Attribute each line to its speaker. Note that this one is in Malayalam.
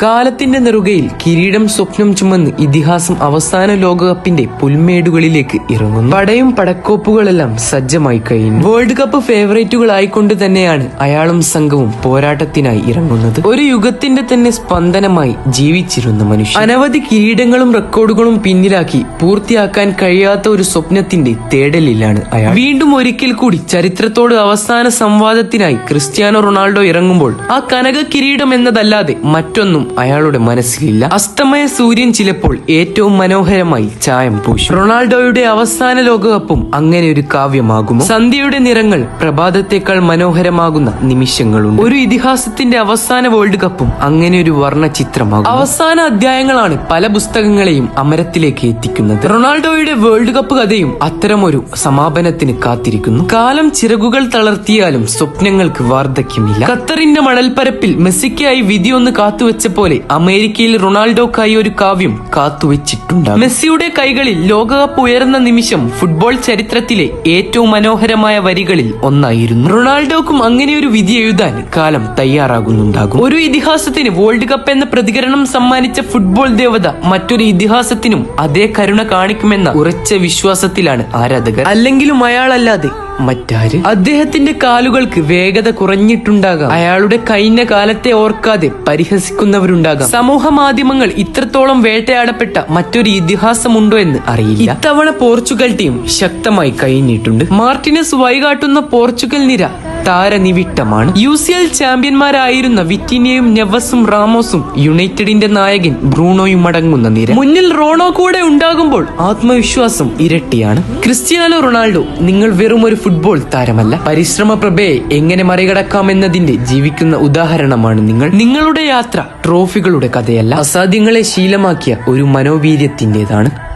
Speaker 1: കാലത്തിന്റെ നെറുകയിൽ കിരീടം സ്വപ്നം ചുമന്ന് ഇതിഹാസം അവസാന ലോകകപ്പിന്റെ പുൽമേടുകളിലേക്ക് ഇറങ്ങുന്നു. പടയും പടക്കോപ്പുകളെല്ലാം സജ്ജമായി കഴിഞ്ഞു. വേൾഡ് കപ്പ് ഫേവറേറ്റുകളായിക്കൊണ്ട് തന്നെയാണ് അയാളും സംഘവും പോരാട്ടത്തിനായി ഇറങ്ങുന്നത്. ഒരു യുഗത്തിന്റെ തന്നെ സ്പന്ദനമായി ജീവിച്ചിരുന്ന മനുഷ്യൻ അനവധി കിരീടങ്ങളും റെക്കോർഡുകളും പിന്നിലാക്കി പൂർത്തിയാക്കാൻ കഴിയാത്ത ഒരു സ്വപ്നത്തിന്റെ തേടലിലാണ് അയാൾ. വീണ്ടും ഒരിക്കൽ കൂടി ചരിത്രത്തോട് അവസാന സംവാദത്തിനായി ക്രിസ്ത്യാനോ റൊണാൾഡോ ഇറങ്ങുമ്പോൾ ആ കനക കിരീടം എന്നതല്ലാതെ മറ്റൊന്നും അയാളുടെ മനസ്സിലില്ല. അസ്തമയ സൂര്യൻ ചിലപ്പോൾ ഏറ്റവും മനോഹരമായി ചായം പൂശും. റൊണാൾഡോയുടെ അവസാന ലോകകപ്പും അങ്ങനെ ഒരു കാവ്യമാകുമോ? സന്ധ്യയുടെ നിറങ്ങൾ പ്രഭാതത്തെക്കാൾ മനോഹരമാകുന്ന നിമിഷങ്ങളുണ്ട്. ഒരു ഇതിഹാസത്തിന്റെ അവസാന വേൾഡ് കപ്പും അങ്ങനെ ഒരു വർണ്ണ ചിത്രമാകും. അവസാന അധ്യായങ്ങളാണ് പല പുസ്തകങ്ങളെയും അമരത്തിലേക്ക് എത്തിക്കുന്നത്. റൊണാൾഡോയുടെ വേൾഡ് കപ്പ് കഥയും അത്തരമൊരു സമാപനത്തിന് കാത്തിരിക്കുന്നു. കാലം ചിറകുകൾ തളർത്തിയാലും സ്വപ്നങ്ങൾക്ക് വാർദ്ധക്യമില്ല. ഖത്തറിന്റെ മണൽപ്പരപ്പിൽ മെസ്സിക്കായി വിധിയൊന്ന് കാത്തുവെച്ച പോലെ അമേരിക്കയിൽ റൊണാൾഡോക്കായി ഒരു കാവ്യം കാത്തുവെച്ചിട്ടുണ്ട്. മെസ്സിയുടെ കൈകളിൽ ലോകകപ്പ് ഉയർന്ന നിമിഷം ഫുട്ബോൾ ചരിത്രത്തിലെ ഏറ്റവും മനോഹരമായ വരികളിൽ ഒന്നായിരുന്നു. റൊണാൾഡോക്കും അങ്ങനെ ഒരു വിധി എഴുതാൻ കാലം തയ്യാറാകുന്നുണ്ടാകും. ഒരു ഇതിഹാസത്തിന് വേൾഡ് കപ്പ് എന്ന പ്രതികരണം സമ്മാനിച്ച ഫുട്ബോൾ ദേവത മറ്റൊരു ഇതിഹാസത്തിനും അതേ കരുണ കാണിക്കുമെന്ന ഉറച്ച വിശ്വാസത്തിലാണ് ആരാധകർ. അല്ലെങ്കിലും അയാളല്ലാതെ മറ്റാര്? അദ്ദേഹത്തിന്റെ കാലുകൾക്ക് വേഗത കുറഞ്ഞിട്ടുണ്ടാകാം. അയാളുടെ കഴിഞ്ഞ കാലത്തെ ഓർക്കാതെ പരിഹസിക്കുന്നവരുണ്ടാകാം. സമൂഹ മാധ്യമങ്ങൾ ഇത്രത്തോളം വേട്ടയാടപ്പെട്ട മറ്റൊരു ഇതിഹാസമുണ്ടോ എന്ന് അറിയില്ല. ഇത്തവണ പോർച്ചുഗൽ ടീം ശക്തമായി കഴിഞ്ഞിട്ടുണ്ട്. മാർട്ടിനസ് വഴികാട്ടുന്ന പോർച്ചുഗൽ നിര താരനിവിട്ടമാണ്. UCL ചാമ്പ്യന്മാരായിരുന്ന വിറ്റിനിയയും നെവസും റാമോസും യുണൈറ്റഡിന്റെ നായകൻ ബ്രൂണോയും അടങ്ങുന്ന നിര. മുന്നിൽ റോണോ കൂടെ ഉണ്ടാകുമ്പോൾ ആത്മവിശ്വാസം ഇരട്ടിയാണ്. ക്രിസ്ത്യാനോ റൊണാൾഡോ, നിങ്ങൾ വെറും ഒരു ഫുട്ബോൾ താരമല്ല, പരിശ്രമ പ്രഭയെ എങ്ങനെ മറികടക്കാമെന്നതിന്റെ ജീവിക്കുന്ന ഉദാഹരണമാണ് നിങ്ങൾ. നിങ്ങളുടെ യാത്ര ട്രോഫികളുടെ കഥയല്ല, അസാധ്യങ്ങളെ ശീലമാക്കിയ ഒരു മനോവീര്യത്തിന്റേതാണ്.